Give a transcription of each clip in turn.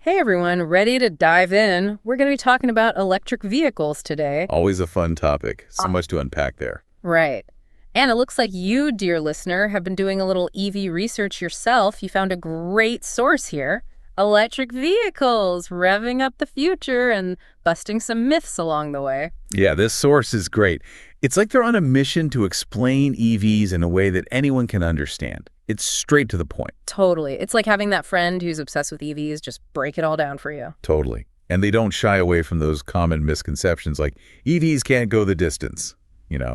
Hey everyone, ready to dive in? We're going to be talking about electric vehicles today. Always a fun topic. So much to unpack there. Right. And it looks like you, dear listener, have been doing a little EV research yourself. You found a great source here. Electric vehicles, revving up the future and busting some myths along the way. Yeah, this source is great. It's like they're on a mission to explain EVs in a way that anyone can understand. It's straight to the point. Totally. It's like having that friend who's obsessed with EVs just break it all down for you. Totally. And they don't shy away from those common misconceptions like EVs can't go the distance.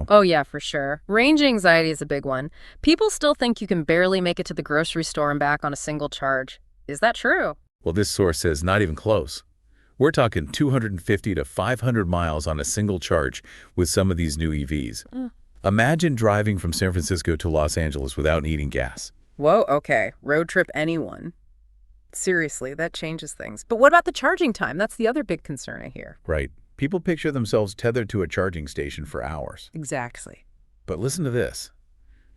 Oh, yeah, for sure. Range anxiety is a big one. People still think you can barely make it to the grocery store and back on a single charge. Is that true? Well, this source says not even close. We're talking 250 to 500 miles on a single charge with some of these new EVs. Imagine driving from San Francisco to Los Angeles without needing gas. Whoa, okay. Road trip anyone. Seriously, that changes things. But what about the charging time? That's the other big concern I hear. Right. People picture themselves tethered to a charging station for hours. Exactly. But listen to this.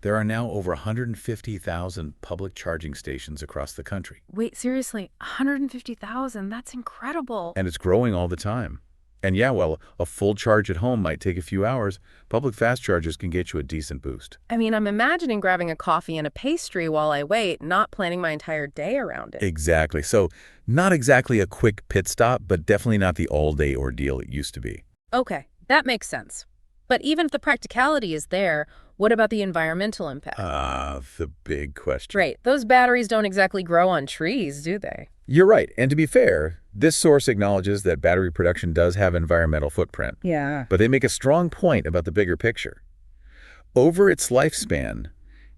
There are now over 150,000 public charging stations across the country. Wait, seriously, 150,000? That's incredible. And it's growing all the time. And yeah, while a full charge at home might take a few hours, public fast chargers can get you a decent boost. I mean, I'm imagining grabbing a coffee and a pastry while I wait, not planning my entire day around it. Exactly. So not exactly a quick pit stop, but definitely not the all-day ordeal it used to be. Okay, that makes sense. But even if the practicality is there, what about the environmental impact? The big question. Right, those batteries don't exactly grow on trees, do they? You're right. And to be fair, this source acknowledges that battery production does have environmental footprint. Yeah. But they make a strong point about the bigger picture. Over its lifespan,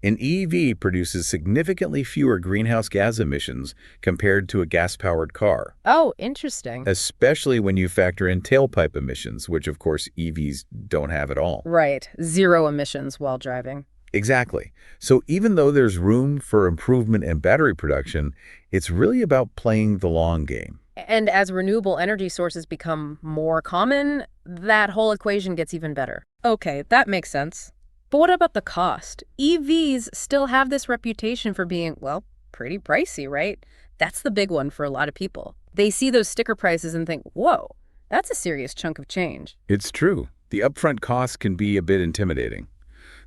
an EV produces significantly fewer greenhouse gas emissions compared to a gas-powered car, Oh, interesting. especially when you factor in tailpipe emissions, which of course EVs don't have at all. Right, zero emissions while driving. Exactly. So even though there's room for improvement in battery production, it's really about playing the long game. And as renewable energy sources become more common, that whole equation gets even better. Okay, that makes sense. But what about the cost? EVs still have this reputation for being, well, pretty pricey, right? That's the big one for a lot of people. They see those sticker prices and think, whoa, that's a serious chunk of change. It's true. The upfront costs can be a bit intimidating.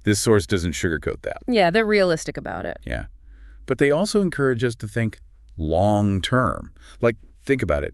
This source doesn't sugarcoat that. Yeah, they're realistic about it. Yeah. But they also encourage us to think long term. Like, think about it.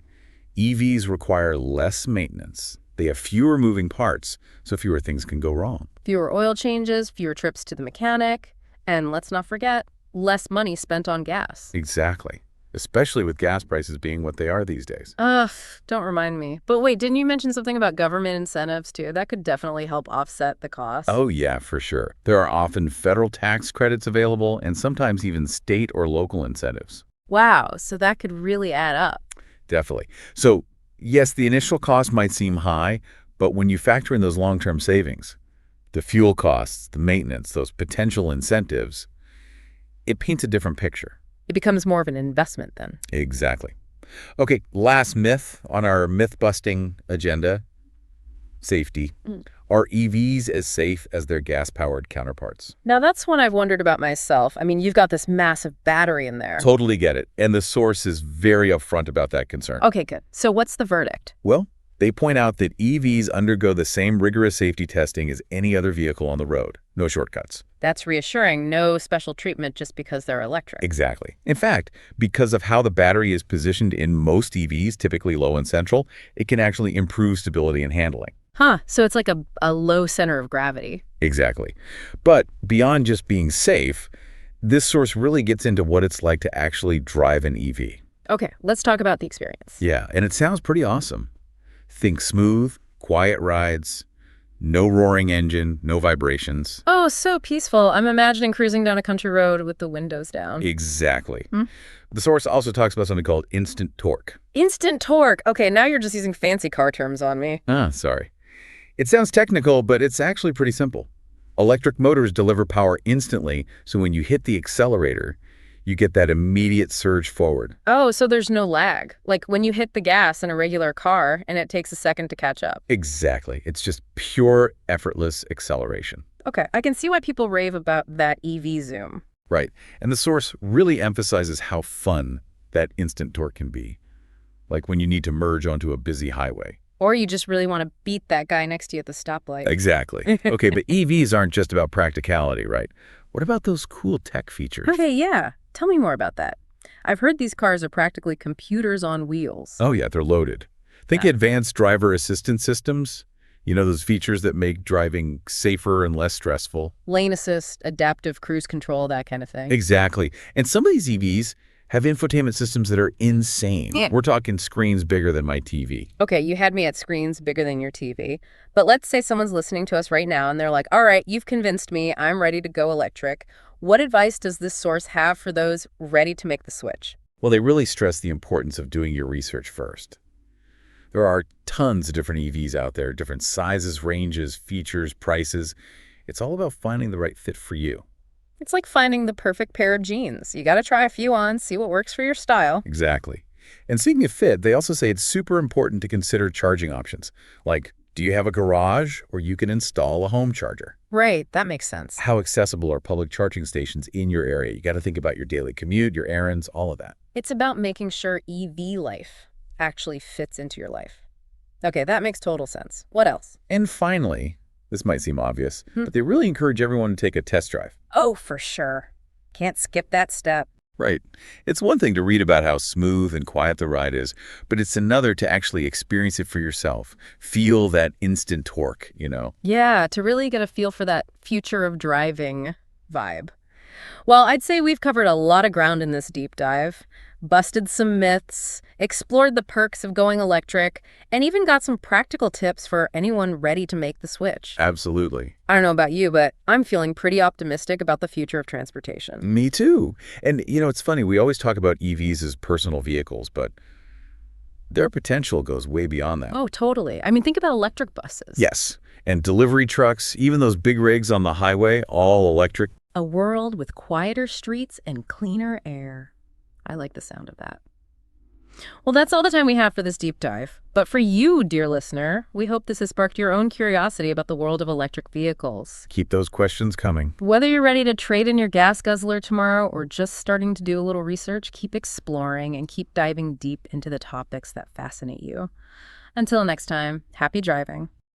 EVs require less maintenance. They have fewer moving parts, so fewer things can go wrong. Fewer oil changes, fewer trips to the mechanic, and let's not forget, less money spent on gas. Exactly. Especially with gas prices being what they are these days. Ugh, don't remind me. But wait, didn't you mention something about government incentives too? That could definitely help offset the cost. Oh, yeah, for sure. There are often federal tax credits available and sometimes even state or local incentives. Wow, so that could really add up. Definitely. So, yes, the initial cost might seem high, but when you factor in those long-term savings, the fuel costs, the maintenance, those potential incentives, it paints a different picture. It becomes more of an investment then. Exactly. Okay, last myth on our myth-busting agenda, safety. Are EVs as safe as their gas-powered counterparts? Now that's one I've wondered about myself. I mean, you've got this massive battery in there. Totally get it. And the source is very upfront about that concern. Okay, good. So what's the verdict? Well, they point out that EVs undergo the same rigorous safety testing as any other vehicle on the road. No shortcuts. That's reassuring. No special treatment just because they're electric. Exactly. In fact, because of how the battery is positioned in most EVs, typically low and central, it can actually improve stability and handling. Huh, so it's like a low center of gravity. Exactly. But beyond just being safe, this source really gets into what it's like to actually drive an EV. Okay, let's talk about the experience. Yeah, and it sounds pretty awesome. Think smooth, quiet rides, no roaring engine, no vibrations. Oh, so peaceful. I'm imagining cruising down a country road with the windows down. Exactly. The source also talks about something called instant torque. Instant torque. Okay, now you're just using fancy car terms on me. Sorry. It sounds technical, but it's actually pretty simple. Electric motors deliver power instantly, so when you hit the accelerator, you get that immediate surge forward. Oh, so there's no lag. Like when you hit the gas in a regular car and it takes a second to catch up. Exactly. It's just pure, effortless acceleration. Okay, I can see why people rave about that EV zoom. Right. And the source really emphasizes how fun that instant torque can be. like when you need to merge onto a busy highway. Or you just really want to beat that guy next to you at the stoplight. Exactly. Okay, but EVs aren't just about practicality, right? What about those cool tech features? Okay, yeah. Tell me more about that. I've heard these cars are practically computers on wheels. Oh, yeah, they're loaded. Think advanced driver assistance systems. You know, those features that make driving safer and less stressful. Lane assist, adaptive cruise control, that kind of thing. Exactly. And some of these EVs have infotainment systems that are insane. Yeah. We're talking screens bigger than my TV. Okay, you had me at screens bigger than your TV. But let's say someone's listening to us right now and they're like, all right, you've convinced me. I'm ready to go electric. What advice does this source have for those ready to make the switch? Well, they really stress the importance of doing your research first. There are tons of different EVs out there, different sizes, ranges, features, prices. It's all about finding the right fit for you. It's like finding the perfect pair of jeans. You got to try a few on, see what works for your style. Exactly. And speaking of fit, they also say it's super important to consider charging options. Like, do you have a garage or you can install a home charger? Right, that makes sense. How accessible are public charging stations in your area? You got to think about your daily commute, your errands, all of that. It's about making sure EV life actually fits into your life. Okay, that makes total sense. What else? And finally, this might seem obvious, but they really encourage everyone to take a test drive. Oh, for sure. Can't skip that step. Right. It's one thing to read about how smooth and quiet the ride is, but it's another to actually experience it for yourself. Feel that instant torque, you know? Yeah, to really get a feel for that future of driving vibe. Well, I'd say we've covered a lot of ground in this deep dive, busted some myths, explored the perks of going electric, and even got some practical tips for anyone ready to make the switch. Absolutely. I don't know about you, but I'm feeling pretty optimistic about the future of transportation. Me too. And, you know, it's funny, we always talk about EVs as personal vehicles, but their potential goes way beyond that. Oh, totally. I mean, think about electric buses. Yes. And delivery trucks, even those big rigs on the highway, all electric. A world with quieter streets and cleaner air. I like the sound of that. Well, that's all the time we have for this deep dive. But for you, dear listener, we hope this has sparked your own curiosity about the world of electric vehicles. Keep those questions coming. Whether you're ready to trade in your gas guzzler tomorrow or just starting to do a little research, keep exploring and keep diving deep into the topics that fascinate you. Until next time, happy driving.